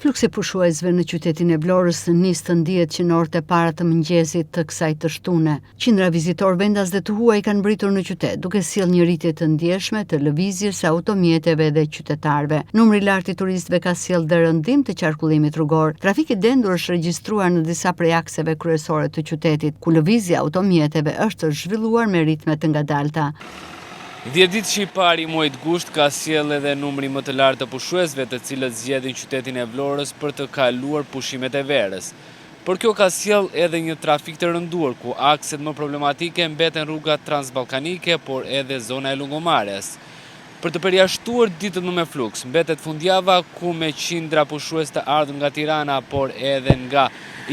Fluksi pushuesve në qytetin e Vlorës nis të ndihet që në orët e para të mëngjesit të kësaj të shtune. Qindra vizitor vendas dhe të huaj kanë mbritur në qytet, duke sjellë një rritje të ndjeshme të lëvizjes së automjeteve dhe qytetarëve. Numri i lartë i turistëve ka sjellë dhe rëndim të qarkullimit rrugor. Trafiki dendur është regjistruar në disa prej akseve kryesore të qytetit, ku lëvizja automjeteve është zhvilluar me ritme të ngadalta. 10 ditë që i pari i muajit gusht ka sjellë edhe numri më të lartë të pushuesve të cilët zgjedhin qytetin e Vlorës për të kaluar pushimet e verës. Por kjo ka sjellë edhe një trafik të rënduar, ku akset më problematike mbeten rruga transballkanike, por edhe zona e Lungomares. Për të përjashtuar ditët më me fluks, mbetet fundjava ku me qindra pushues të ardhur nga Tirana, por edhe nga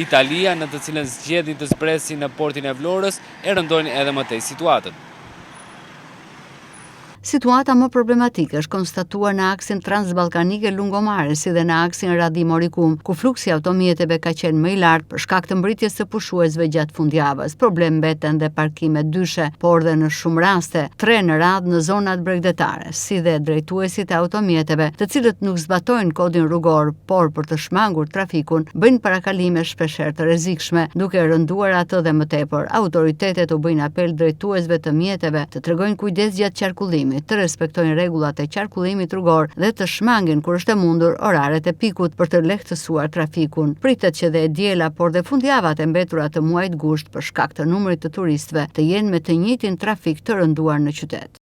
Italia, në të cilën zgjedhin të zbresin në portin e Vlorës, e rëndojnë edhe më tej situatën. Situata më problematike është konstatuar në aksin transballkanike Lungomare, si dhe në aksin Radhi-Morikum, ku fluksi automjeteve ka qenë më i lartë për shkak të mbritjes së pushuesve gjatë fundjavës. Problem mbeten dhe parkime dyshe, por dhe në shumë raste 3 në radhë në zonat bregdetare, si dhe drejtuesit e automjeteve, të cilët nuk zbatojnë kodin rrugor, por për të shmangur trafikun bëjnë parakalime shpeshherë të rrezikshme, duke rënduar atë dhe më tepër. Autoritetet u bëjnë apel drejtuesve të mjeteve të tregojnë kujdes gjatë qarkullimit, të respektojnë rregullat e qarkullimit rrugor dhe të shmangin kur është e mundur oraret e pikut për të lehtësuar trafikun. Pritet që dhe e diela, por dhe fundjavat e mbetura të muajit gusht për shkak të numrit të turistëve të jenë me të njëjtin trafik të rënduar në qytet.